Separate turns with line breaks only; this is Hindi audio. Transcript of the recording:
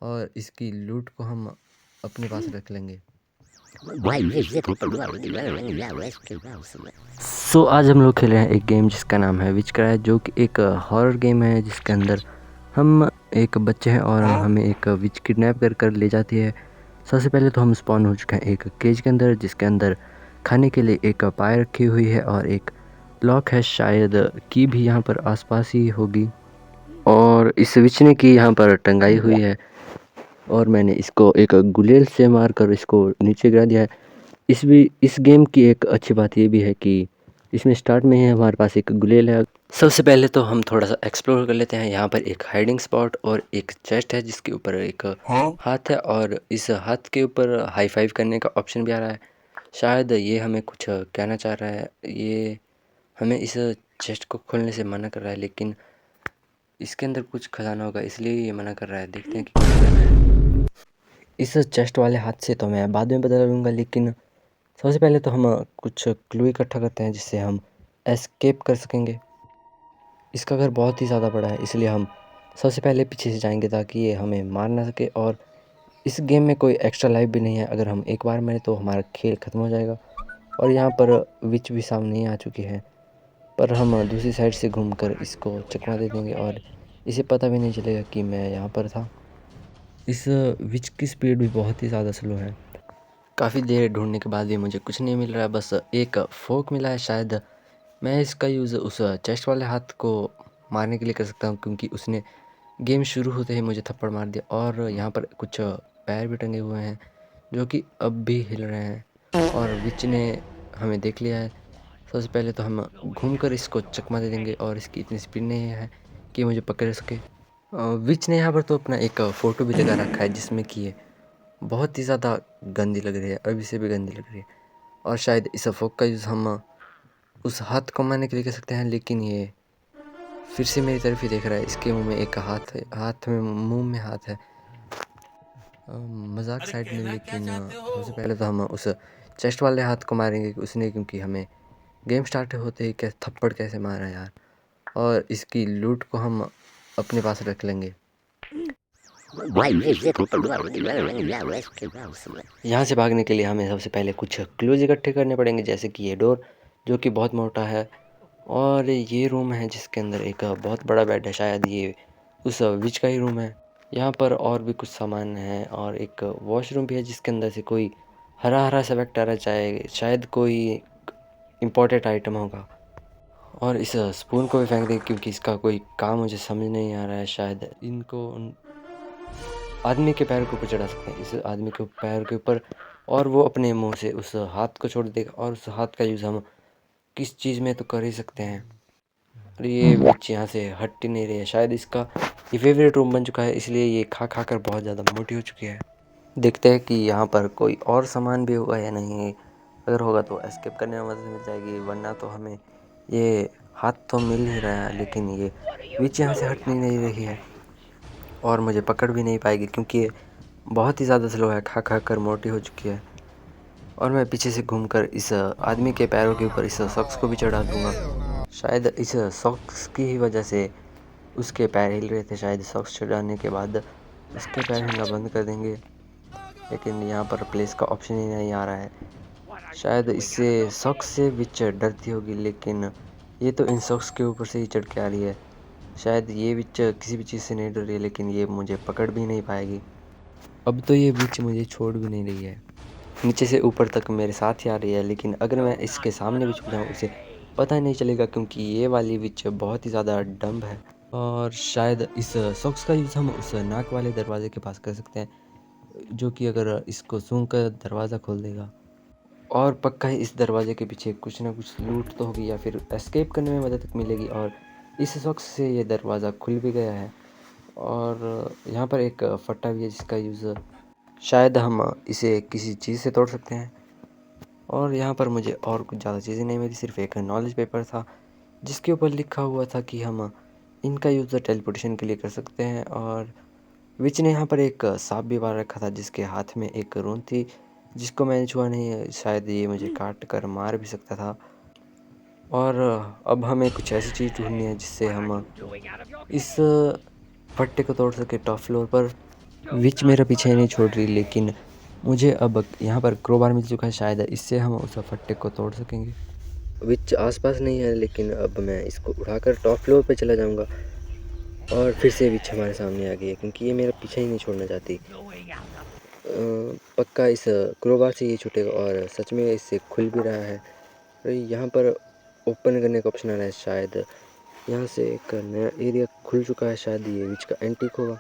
और इसकी लूट को हम अपने पास रख लेंगे। आज हम लोग खेल रहे हैं एक गेम जिसका नाम है विचक्राइस्ट, जो कि एक हॉरर गेम है जिसके अंदर हम एक बच्चे हैं और हमें एक विच किडनैप कर कर ले जाती है। सबसे पहले तो हम स्पॉन हो चुके हैं एक केज के अंदर, जिसके अंदर खाने के लिए एक पाय रखी हुई है और एक लॉक है, शायद की भी यहाँ पर आसपास ही होगी। और इस विच ने की यहाँ पर टंगाई हुई है और मैंने इसको एक गुलेल से मार कर इसको नीचे गिरा दिया है। इस गेम की एक अच्छी बात ये भी है कि इसमें स्टार्ट में ही हमारे पास एक गुलेल है। सबसे पहले तो हम थोड़ा सा एक्सप्लोर कर लेते हैं। यहाँ पर एक हाइडिंग स्पॉट और एक चेस्ट है जिसके ऊपर एक हाथ है और इस हाथ के ऊपर हाई फाइव करने का ऑप्शन भी आ रहा है। शायद ये हमें कुछ कहना चाह रहा है। ये हमें इस चेस्ट को खोलने से मना कर रहा है, लेकिन इसके अंदर कुछ खजाना होगा इसलिए ये मना कर रहा है। देखते हैं कि क्या करना है। इस चेस्ट वाले हाथ से तो मैं बाद में बदला लूँगा, लेकिन सबसे पहले तो हम कुछ क्लू इकट्ठा करते हैं जिससे हम एस्केप कर सकेंगे। इसका घर बहुत ही ज़्यादा बड़ा है, इसलिए हम सबसे पहले पीछे से जाएंगे ताकि ये हमें मार ना सके। और इस गेम में कोई एक्स्ट्रा लाइफ भी नहीं है, अगर हम एक बार मरे तो हमारा खेल ख़त्म हो जाएगा। और यहाँ पर विच भी सामने आ चुकी है, पर हम दूसरी साइड से घूमकर इसको चकमा दे देंगे और इसे पता भी नहीं चलेगा कि मैं यहाँ पर था। इस विच की स्पीड भी बहुत ही ज़्यादा स्लो है। काफ़ी देर ढूंढने के बाद भी मुझे कुछ नहीं मिल रहा है, बस एक फोक मिला है। शायद मैं इसका यूज़ उस चेस्ट वाले हाथ को मारने के लिए कर सकता हूँ, क्योंकि उसने गेम शुरू होते ही मुझे थप्पड़ मार दिया। और यहाँ पर कुछ पैर भी टंगे हुए हैं जो कि अब भी हिल रहे हैं और विच ने हमें देख लिया है। सबसे पहले तो हम घूमकर इसको चकमा दे देंगे और इसकी इतनी स्पीड नहीं है कि मुझे पकड़ सके। विच ने यहाँ पर तो अपना एक फ़ोटो भी लगा रखा है जिसमें कि ये बहुत ही ज़्यादा गंदी लग रही है, अभी से भी गंदी लग रही है। और शायद इस फोक का यूज़ हम उस हाथ को मारने के लिए कर सकते हैं, लेकिन ये फिर से मेरी तरफ ही देख रहा है। इसके मुंह में एक हाथ है, मुंह में हाथ है। मजाक साइड में, लेकिन सबसे पहले तो हम उस चेस्ट वाले हाथ को मारेंगे उसने, क्योंकि हमें गेम स्टार्ट होते ही कैसे थप्पड़ कैसे मारा यार। और इसकी लूट को हम अपने पास रख लेंगे। यहाँ से भागने के लिए हमें सबसे पहले कुछ क्लूज इकट्ठे करने पड़ेंगे, जैसे कि ये डोर जो कि बहुत मोटा है, और ये रूम है जिसके अंदर एक बहुत बड़ा बेड है। शायद ये उस विच का ही रूम है। यहाँ पर और भी कुछ सामान है और एक वॉशरूम भी है जिसके अंदर से कोई हरा हरा सा व्यक्ति आ रहा है, शायद कोई इम्पोर्टेंट आइटम होगा। और इस स्पून को भी फेंक दें क्योंकि इसका कोई काम मुझे समझ नहीं आ रहा है। शायद इनको आदमी के पैर के ऊपर चढ़ा सकते हैं, इस आदमी के पैर के ऊपर, और वो अपने मुंह से उस हाथ को छोड़ देगा। और उस हाथ का यूज़ हम किस चीज़ में तो कर ही सकते हैं। और ये विच यहाँ से हट ही नहीं रही है। शायद इसका ये फेवरेट रूम बन चुका है, इसलिए ये खा खा कर बहुत ज़्यादा मोटी हो चुकी है। देखते हैं कि यहाँ पर कोई और सामान भी होगा या नहीं। अगर होगा तो एस्केप करने में मदद मिल जाएगी, वरना तो हमें ये हाथ तो मिल ही रहा है, लेकिन ये विच यहाँ से हट नहीं रही है और मुझे पकड़ भी नहीं पाएगी क्योंकि ये बहुत ही ज़्यादा स्लो है, खा खा कर मोटी हो चुकी है। और मैं पीछे से घूमकर इस आदमी के पैरों के ऊपर इस सॉक्स को भी चढ़ा दूंगा। शायद इस सॉक्स की ही वजह से उसके पैर हिल रहे थे। शायद सॉक्स चढ़ाने के बाद उसके पैर हिलना बंद कर देंगे, लेकिन यहाँ पर प्लेस का ऑप्शन ही नहीं आ रहा है। शायद इससे सॉक्स से विच डरती होगी, लेकिन ये तो इन सॉक्स के ऊपर से ही चढ़ के आ रही है। शायद ये विच किसी भी चीज़ से नहीं डर रही है, लेकिन ये मुझे पकड़ भी नहीं पाएगी। अब तो ये विच मुझे छोड़ भी नहीं रही है, नीचे से ऊपर तक मेरे साथ ही आ रही है। लेकिन अगर मैं इसके सामने भी छुप जाऊँ उसे पता ही नहीं चलेगा, क्योंकि ये वाली विच बहुत ही ज़्यादा डम्ब है। और शायद इस सॉक्स का यूज़ हम उस नाक वाले दरवाजे के पास कर सकते हैं, जो कि अगर इसको सूंघ कर दरवाज़ा खोल देगा। और पक्का ही इस दरवाजे के पीछे कुछ ना कुछ लूट तो होगी या फिर एस्केप करने में मदद मिलेगी। और इस सॉक्स से ये दरवाज़ा खुल भी गया है। और यहाँ पर एक फट्टा भी है जिसका यूज़ शायद हम इसे किसी चीज़ से तोड़ सकते हैं। और यहाँ पर मुझे और कुछ ज़्यादा चीज़ें नहीं मिली, सिर्फ एक नॉलेज पेपर था जिसके ऊपर लिखा हुआ था कि हम इनका यूज़ टेलीपोर्टेशन के लिए कर सकते हैं। और विच ने यहाँ पर एक सांप भी मार रखा था जिसके हाथ में एक रून थी, जिसको मैंने छुआ नहीं। शायद ये मुझे काट कर मार भी सकता था। और अब हमें कुछ ऐसी चीज़ ढूंढनी है जिससे हम इस फट्टे को तोड़ सके टॉप फ्लोर पर। विच मेरा पीछे नहीं छोड़ रही, लेकिन मुझे अब यहाँ पर क्रोबार मिल चुका है, शायद इससे हम उस फट्टे को तोड़ सकेंगे। विच आसपास नहीं है, लेकिन अब मैं इसको उठाकर टॉप फ्लोर पे चला जाऊँगा और फिर से विच हमारे सामने आ गई है, क्योंकि ये मेरा पीछा ही नहीं छोड़ना चाहती। पक्का इस क्रोबार से ये छूटेगा और सच में इससे खुल भी रहा है। अरे यहाँ पर ओपन करने का ऑप्शन आ रहा है, शायद यहाँ से एक नया एरिया खुल चुका है, शायद ये विच का एंटीक होगा।